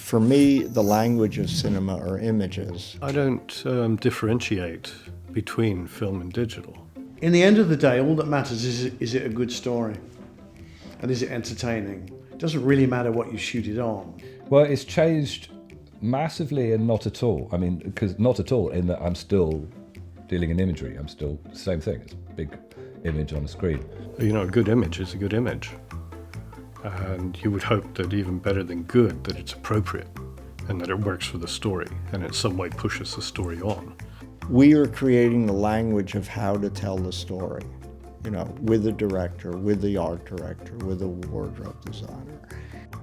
For me, the language of cinema are images. I don't differentiate between film and digital. In the end of the day, all that matters is it a good story? And is it entertaining? It doesn't really matter what you shoot it on. Well, it's changed massively and not at all. I mean, because not at all in that I'm still dealing in imagery. I'm still the same thing. It's a big image on a screen. You know, a good image is a good image. And you would hope that even better than good, that it's appropriate and that it works for the story and in some way pushes the story on. We are creating the language of how to tell the story, you know, with the director, with the art director, with the wardrobe designer.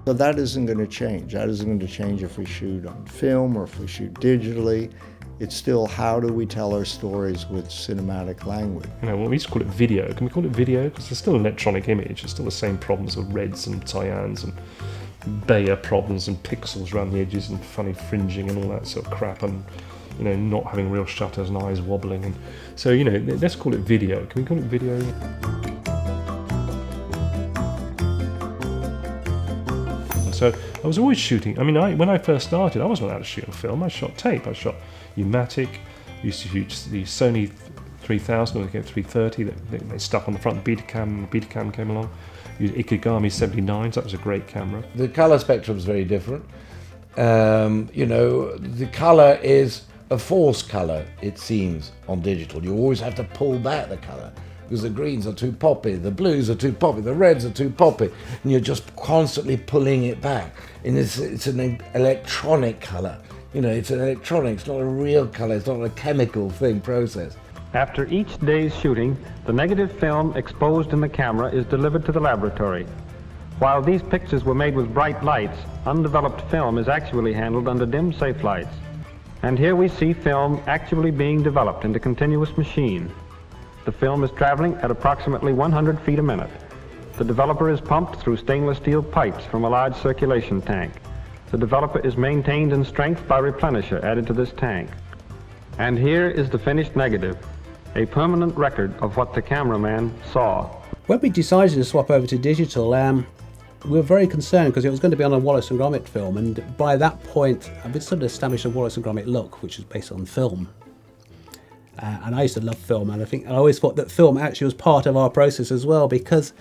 So that isn't going to change. That isn't going to change if we shoot on film or if we shoot digitally. It's still how do we tell our stories with cinematic language. You know, well, we used to call it video. Can we call it video? Because it's still an electronic image. It's still the same problems with reds and cyans and Bayer problems and pixels around the edges and funny fringing and all that sort of crap, and you know, not having real shutters and eyes wobbling. And so, you know, let's call it video. Can we call it video? So I was always shooting. I mean, when I first started, I wasn't allowed to shoot on film. I shot tape. I shot U-matic. Used to shoot the Sony 3000 or the 330 that they stuck on the front. Betacam came along. Used Ikegami 79s. That was a great camera. The color spectrum is very different. You know, the color is a false color, it seems, on digital. You always have to pull back the color because the greens are too poppy, the blues are too poppy, the reds are too poppy, and you're just constantly pulling it back. And it's an electronic color. You know, it's an electronic, it's not a real color, it's not a chemical process. After each day's shooting, the negative film exposed in the camera is delivered to the laboratory. While these pictures were made with bright lights, undeveloped film is actually handled under dim, safe lights. And here we see film actually being developed into continuous machine. The film is traveling at approximately 100 feet a minute. The developer is pumped through stainless steel pipes from a large circulation tank. The developer is maintained in strength by replenisher added to this tank. And here is the finished negative, a permanent record of what the cameraman saw. When we decided to swap over to digital, we were very concerned because it was going to be on a Wallace and Gromit film, and by that point we'd sort of established a Wallace and Gromit look, which is based on film. And I used to love film, and I always thought that film actually was part of our process as well, because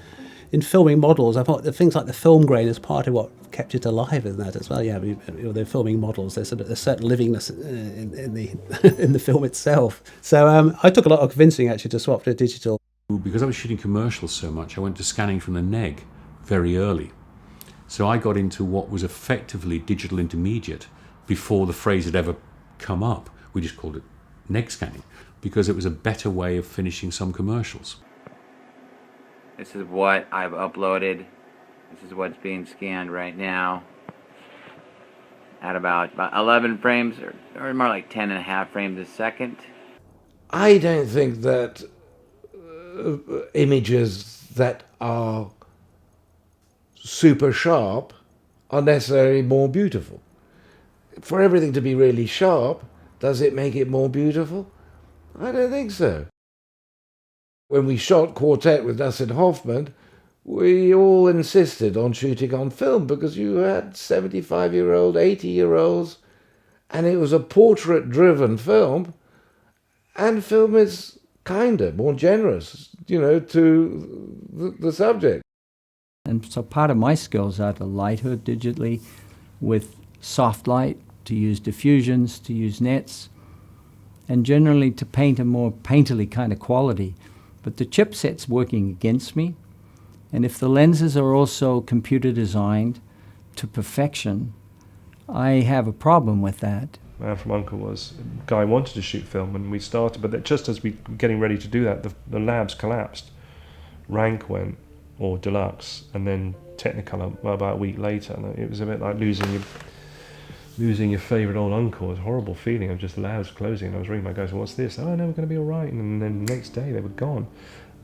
in filming models, I thought that things like the film grain is part of what kept it alive in that as well. Yeah, they're filming models. There's a certain livingness in the film itself. So I took a lot of convincing actually to swap to digital. Because I was shooting commercials so much, I went to scanning from the neg very early. So I got into what was effectively digital intermediate before the phrase had ever come up. We just called it neg scanning because it was a better way of finishing some commercials. This is what I've uploaded. This is what's being scanned right now at about 11 frames or more like 10.5 frames a second. I don't think that images that are super sharp are necessarily more beautiful. For everything to be really sharp, does it make it more beautiful? I don't think so. When we shot Quartet with Dustin Hoffman, we all insisted on shooting on film because you had 75-year-old, 80-year-olds, and it was a portrait-driven film, and film is kinder, more generous, you know, to the subject. And so part of my skills are to lighter digitally with soft light, to use diffusions, to use nets, and generally to paint a more painterly kind of quality. But the chipset's working against me, and if the lenses are also computer designed to perfection, I have a problem with that. Man from U.N.C.L.E. was, Guy wanted to shoot film when we started, but just as we were getting ready to do that, the labs collapsed. Rank went, or Deluxe, and then Technicolor about a week later. And it was a bit like losing your favourite old uncle. It was a horrible feeling of just labs closing. And I was ringing my guys, what's this? Oh, no, we're going to be all right. And then the next day they were gone.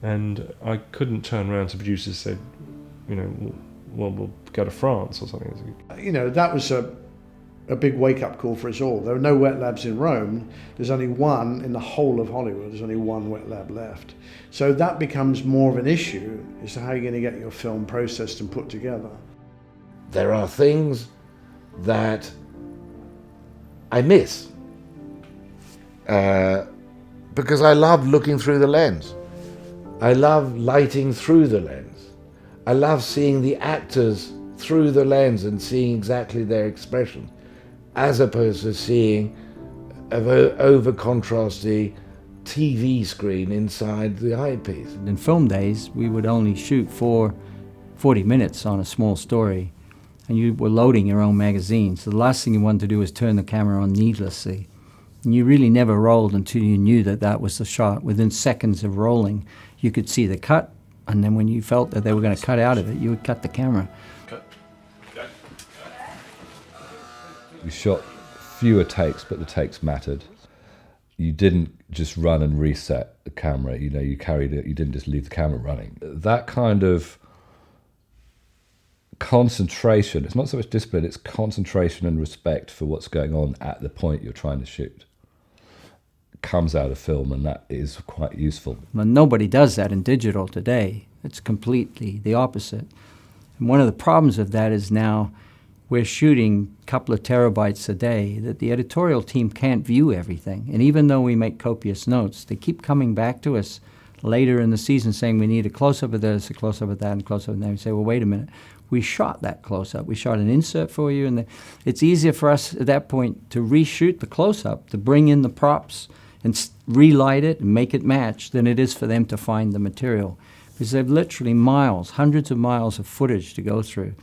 And I couldn't turn around to producers and say, you know, well, we'll go to France or something. You know, that was a big wake-up call for us all. There are no wet labs in Rome. There's only one in the whole of Hollywood. There's only one wet lab left. So that becomes more of an issue as to how you're going to get your film processed and put together. There are things that I miss. Because I love looking through the lens. I love lighting through the lens. I love seeing the actors through the lens and seeing exactly their expression, as opposed to seeing an over-contrasty TV screen inside the eyepiece. In film days, we would only shoot for 40 minutes on a small story, and you were loading your own magazine, so the last thing you wanted to do was turn the camera on needlessly. And you really never rolled until you knew that that was the shot. Within seconds of rolling, you could see the cut, and then when you felt that they were going to cut out of it, you would cut the camera. We shot fewer takes, but the takes mattered. You didn't just run and reset the camera, you know, you carried it, you didn't just leave the camera running. That kind of concentration, it's not so much discipline, it's concentration and respect for what's going on at the point you're trying to shoot. It comes out of film, and that is quite useful. Well, nobody does that in digital today. It's completely the opposite. And one of the problems of that is now we're shooting a couple of terabytes a day, that the editorial team can't view everything. And even though we make copious notes, they keep coming back to us later in the season saying we need a close-up of this, a close-up of that, and a close-up of that. We say, well, wait a minute. We shot that close-up. We shot an insert for you. And it's easier for us at that point to reshoot the close-up, to bring in the props and relight it and make it match, than it is for them to find the material. Because they've literally miles, hundreds of miles of footage to go through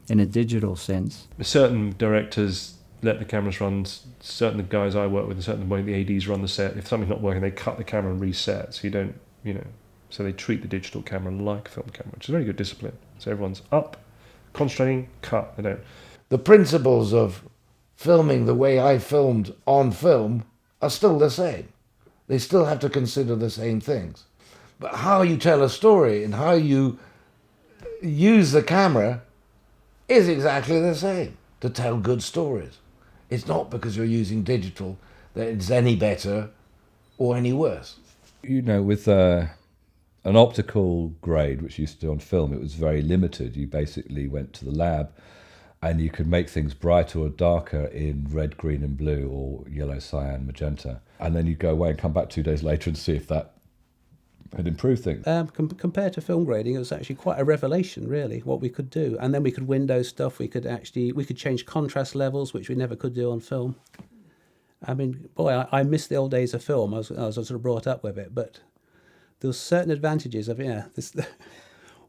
in a digital sense. Certain directors let the cameras run, certain guys I work with, and certain way the ADs run the set. If something's not working, they cut the camera and reset, so you don't, you know, so they treat the digital camera like a film camera, which is a very good discipline. So everyone's up, concentrating, cut, they don't. The principles of filming the way I filmed on film are still the same. They still have to consider the same things. But how you tell a story and how you use the camera is exactly the same to tell good stories. It's not because you're using digital that it's any better or any worse. You know, with an optical grade, which used to do on film, it was very limited. You basically went to the lab and you could make things brighter or darker in red, green and blue, or yellow, cyan, magenta. And then you'd go away and come back 2 days later and see if that had improved things. Compared to film grading, it was actually quite a revelation, really, what we could do. And then we could window stuff. We could change contrast levels, which we never could do on film. I mean, boy, I miss the old days of film. I was sort of brought up with it, but there were certain advantages of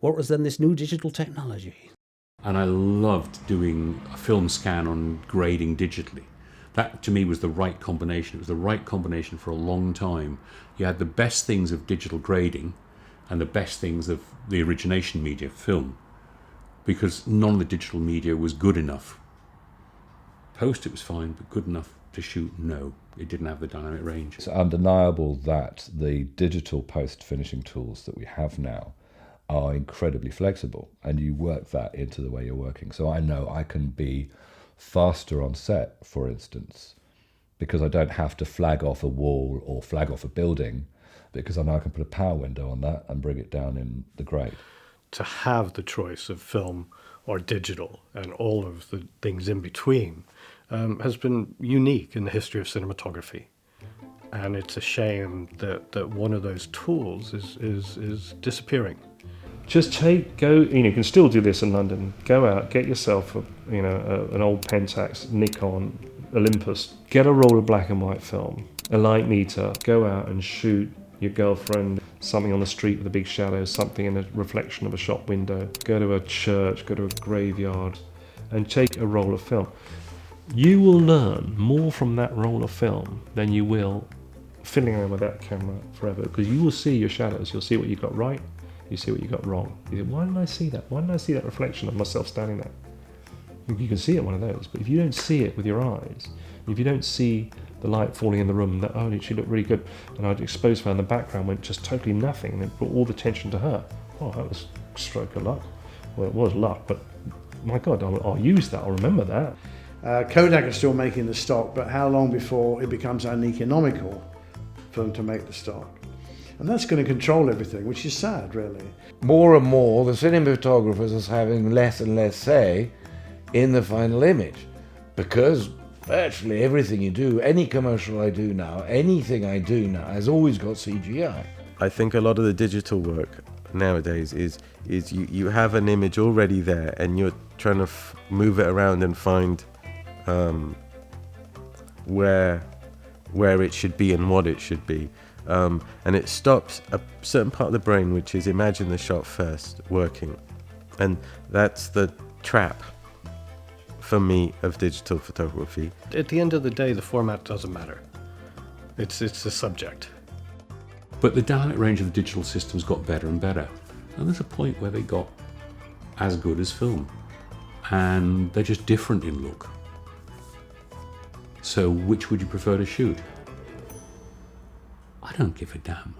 what was then this new digital technology. And I loved doing a film scan on grading digitally. That, to me, was the right combination. It was the right combination for a long time. You had the best things of digital grading and the best things of the origination media, film, because none of the digital media was good enough. Post, it was fine, but good enough to shoot, no. It didn't have the dynamic range. It's undeniable that the digital post-finishing tools that we have now are incredibly flexible, and you work that into the way you're working. So I know I can be faster on set, for instance, because I don't have to flag off a wall or flag off a building, because I know I can put a power window on that and bring it down in the grade. To have the choice of film or digital and all of the things in between has been unique in the history of cinematography. And it's a shame that one of those tools is disappearing. Just you can still do this in London. Go out, get yourself an old Pentax, Nikon, Olympus. Get a roll of black and white film, a light meter. Go out and shoot your girlfriend, something on the street with a big shadow, something in a reflection of a shop window. Go to a church, go to a graveyard, and take a roll of film. You will learn more from that roll of film than you will fiddling around with that camera forever, because you will see your shadows. You'll see what you got right. You see what you got wrong. You think, why didn't I see that? Why didn't I see that reflection of myself standing there? You can see it, one of those, but if you don't see it with your eyes, if you don't see the light falling in the room, that, oh, she looked really good, and I'd exposed her and the background went just totally nothing, and it brought all the attention to her. Oh, that was a stroke of luck. Well, it was luck, but my God, I'll use that, I'll remember that. Kodak is still making the stock, but how long before it becomes uneconomical for them to make the stock? And that's going to control everything, which is sad, really. More and more, the cinematographers are having less and less say in the final image. because virtually everything you do, any commercial I do now, anything I do now has always got CGI. I think a lot of the digital work nowadays is you have an image already there and you're trying to move it around and find where it should be and what it should be, and it stops a certain part of the brain, which is imagine the shot first working, and that's the trap for me of digital photography. At the end of the day, the format doesn't matter. It's the subject. But the dynamic range of the digital systems got better and better. And there's a point where they got as good as film. And they're just different in look. So which would you prefer to shoot? I don't give a damn.